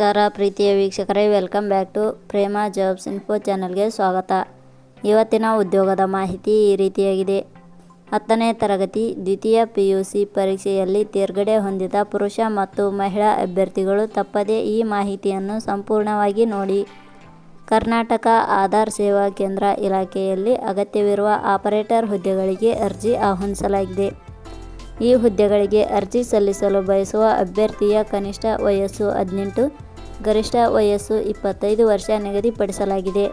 ನಮಸ್ಕಾರ ಪ್ರೀತಿಯ ವೀಕ್ಷಕರೇ, welcome back to Prema jobs info ಚಾನಲ್ಗೆ ಸ್ವಾಗತ. ಇವತ್ತಿನ ಉದ್ಯೋಗದ ಮಾಹಿತಿ ಈ ರೀತಿಯಾಗಿದೆ. 10ನೇ ತರಗತಿ ದ್ವಿತೀಯ PUC ಪರೀಕ್ಷೆಯಲ್ಲಿ ತೇರ್ಗಡೆ ಹೊಂದಿದ ಪುರುಷ ಮತ್ತು ಮಹಿಳಾ ಅಭ್ಯರ್ಥಿಗಳು ತಪ್ಪದೇ ಈ ಮಾಹಿತಿಯನ್ನು ಸಂಪೂರ್ಣವಾಗಿ ನೋಡಿ. ಕರ್ನಾಟಕ ಆಧಾರ್ ಸೇವಾ ಕೇಂದ್ರ ಇಲಾಖೆಯಲ್ಲಿ ಅಗತ್ಯವಿರುವ ಆಪರೇಟರ್ ಹುದ್ದೆಗಳಿಗೆ ಅರ್ಜಿ ಆಹ್ವಾನಿಸಲಾಗಿದೆ. ಈ ಹುದ್ದೆಗಳಿಗೆ ಅರ್ಜಿ ಸಲ್ಲಿಸಲು ಬಯಸುವ ಅಭ್ಯರ್ಥಿಯ ಕನಿಷ್ಠ ವಯಸ್ಸು 18, ಗರಿಷ್ಠ ವಯಸ್ಸು 25 ವರ್ಷ ನಿಗದಿಪಡಿಸಲಾಗಿದೆ.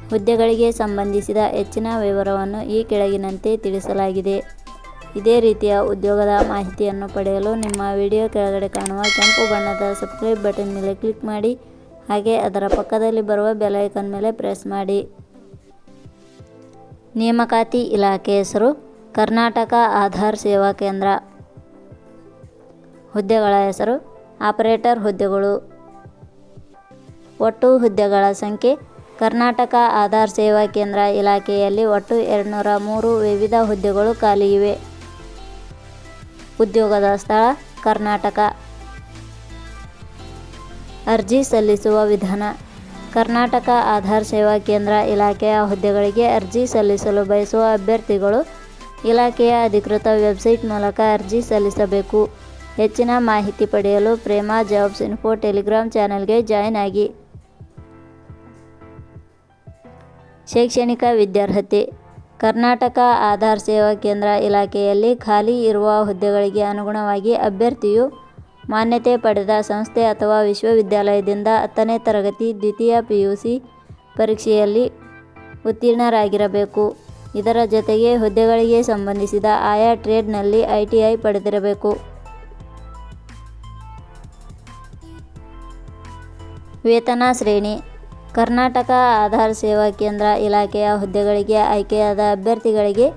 ಹುದ್ದೆಗಳಿಗೆ ಸಂಬಂಧಿಸಿದ ಹೆಚ್ಚಿನ ವಿವರವನ್ನು ಈ ಕೆಳಗಿನಂತೆ ತಿಳಿಸಲಾಗಿದೆ. ಇದೇ ರೀತಿಯ ಉದ್ಯೋಗದ ಮಾಹಿತಿಯನ್ನು ಪಡೆಯಲು ನಿಮ್ಮ ವಿಡಿಯೋ ಕೆಳಗಡೆ ಕಾಣುವ ಕೆಂಪು ಬಣ್ಣದ ಸಬ್ಸ್ಕ್ರೈಬ್ ಬಟನ್ ಮೇಲೆ ಕ್ಲಿಕ್ ಮಾಡಿ, ಹಾಗೆ ಅದರ ಪಕ್ಕದಲ್ಲಿ ಬರುವ ಬೆಲ್ ಐಕಾನ್ ಮೇಲೆ ಪ್ರೆಸ್ ಮಾಡಿ. ನೇಮಕಾತಿ ಇಲಾಖೆ ಹೆಸರು ಕರ್ನಾಟಕ ಆಧಾರ್ ಸೇವಾ ಕೇಂದ್ರ. ಹುದ್ದೆಗಳ ಹೆಸರು ಆಪರೇಟರ್ ಹುದ್ದೆಗಳು. ಒಟ್ಟು ಹುದ್ದೆಗಳ ಸಂಖ್ಯೆ ಕರ್ನಾಟಕ ಆಧಾರ್ ಸೇವಾ ಕೇಂದ್ರ ಇಲಾಖೆಯಲ್ಲಿ ಒಟ್ಟು 203 ವಿವಿಧ ಹುದ್ದೆಗಳು ಖಾಲಿ ಇವೆ. ಉದ್ಯೋಗದ ಸ್ಥಳ ಕರ್ನಾಟಕ. ಅರ್ಜಿ ಸಲ್ಲಿಸುವ ವಿಧಾನ. ಕರ್ನಾಟಕ ಆಧಾರ್ ಸೇವಾ ಕೇಂದ್ರ ಇಲಾಖೆಯ ಹುದ್ದೆಗಳಿಗೆ ಅರ್ಜಿ ಸಲ್ಲಿಸಲು ಬಯಸುವ ಅಭ್ಯರ್ಥಿಗಳು ಇಲಾಖೆಯ ಅಧಿಕೃತ ವೆಬ್ಸೈಟ್ ಮೂಲಕ ಅರ್ಜಿ ಸಲ್ಲಿಸಬೇಕು. ಹೆಚ್ಚಿನ ಮಾಹಿತಿ ಪಡೆಯಲು ಪ್ರೇಮಾ ಜಾಬ್ಸ್ ಇನ್ಫೋ ಟೆಲಿಗ್ರಾಮ್ ಚಾನೆಲ್ಗೆ ಜಾಯಿನ್ ಆಗಿ. ಶೈಕ್ಷಣಿಕ ವಿದ್ಯಾರ್ಹತೆ. ಕರ್ನಾಟಕ ಆಧಾರ್ ಸೇವಾ ಕೇಂದ್ರ ಇಲಾಖೆಯಲ್ಲಿ ಖಾಲಿ ಇರುವ ಹುದ್ದೆಗಳಿಗೆ ಅನುಗುಣವಾಗಿ ಅಭ್ಯರ್ಥಿಯು ಮಾನ್ಯತೆ ಪಡೆದ ಸಂಸ್ಥೆ ಅಥವಾ ವಿಶ್ವವಿದ್ಯಾಲಯದಿಂದ 10ನೇ ತರಗತಿ ದ್ವಿತೀಯ PUC ಪರೀಕ್ಷೆಯಲ್ಲಿ ಉತ್ತೀರ್ಣರಾಗಿರಬೇಕು. ಇದರ ಜೊತೆಗೆ ಹುದ್ದೆಗಳಿಗೆ ಸಂಬಂಧಿಸಿದ ಆಯಾ ಟ್ರೇಡ್ನಲ್ಲಿ ITI ಪಡೆದಿರಬೇಕು. ವೇತನ ಶ್ರೇಣಿ. ಕರ್ನಾಟಕ ಆಧಾರ್ ಸೇವಾ ಕೇಂದ್ರ ಇಲಾಖೆಯ ಹುದ್ದೆಗಳಿಗೆ ಆಯ್ಕೆಯಾದ ಅಭ್ಯರ್ಥಿಗಳಿಗೆ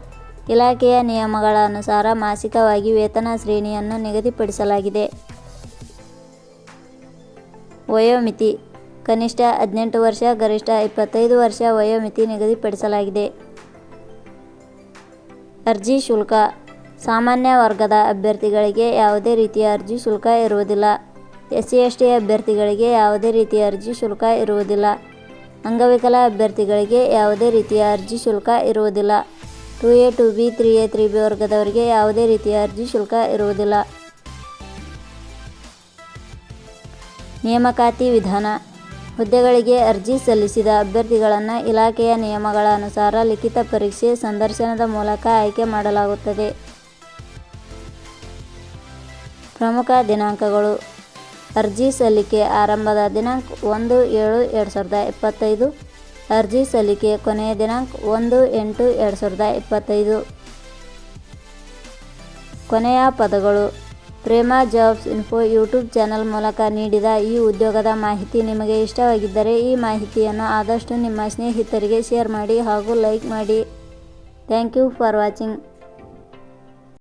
ಇಲಾಖೆಯ ನಿಯಮಗಳ ಅನುಸಾರ ಮಾಸಿಕವಾಗಿ ವೇತನ ಶ್ರೇಣಿಯನ್ನು ನಿಗದಿಪಡಿಸಲಾಗಿದೆ. ವಯೋಮಿತಿ. ಕನಿಷ್ಠ 18 ವರ್ಷ, ಗರಿಷ್ಠ 25 ವರ್ಷ ವಯೋಮಿತಿ ನಿಗದಿಪಡಿಸಲಾಗಿದೆ. ಅರ್ಜಿ ಶುಲ್ಕ. ಸಾಮಾನ್ಯ ವರ್ಗದ ಅಭ್ಯರ್ಥಿಗಳಿಗೆ ಯಾವುದೇ ರೀತಿಯ ಅರ್ಜಿ ಶುಲ್ಕ ಇರುವುದಿಲ್ಲ. SC/ST ಅಭ್ಯರ್ಥಿಗಳಿಗೆ ಯಾವುದೇ ರೀತಿಯ ಅರ್ಜಿ ಶುಲ್ಕ ಇರುವುದಿಲ್ಲ. ಅಂಗವಿಕಲ ಅಭ್ಯರ್ಥಿಗಳಿಗೆ ಯಾವುದೇ ರೀತಿಯ ಅರ್ಜಿ ಶುಲ್ಕ ಇರುವುದಿಲ್ಲ. 2A 2B 3A 3B ವರ್ಗದವರಿಗೆ ಯಾವುದೇ ರೀತಿಯ ಅರ್ಜಿ ಶುಲ್ಕ ಇರುವುದಿಲ್ಲ. ನೇಮಕಾತಿ ವಿಧಾನ. ಹುದ್ದೆಗಳಿಗೆ ಅರ್ಜಿ ಸಲ್ಲಿಸಿದ ಅಭ್ಯರ್ಥಿಗಳನ್ನು ಇಲಾಖೆಯ ನಿಯಮಗಳ ಅನುಸಾರ ಲಿಖಿತ ಪರೀಕ್ಷೆ, ಸಂದರ್ಶನದ ಮೂಲಕ ಆಯ್ಕೆ ಮಾಡಲಾಗುತ್ತದೆ. ಪ್ರಮುಖ ದಿನಾಂಕಗಳು. ಅರ್ಜಿ ಸಲ್ಲಿಕೆ ಆರಂಭದ ದಿನಾಂಕ 1/7/2025. ಅರ್ಜಿ ಸಲ್ಲಿಕೆ ಕೊನೆಯ ದಿನಾಂಕ 1/8/2025. ಕೊನೆಯ ಪದಗಳು. Prema jobs info YouTube channel ಮೂಲಕ ನೀಡಿದ ಈ ಉದ್ಯೋಗದ ಮಾಹಿತಿ ನಿಮಗೆ ಇಷ್ಟವಾಗಿದ್ದರೆ ಈ ಮಾಹಿತಿಯನ್ನು ಆದಷ್ಟು ನಿಮ್ಮ ಸ್ನೇಹಿತರಿಗೆ ಶೇರ್ ಮಾಡಿ ಹಾಗೂ ಲೈಕ್ ಮಾಡಿ. Thank you for watching.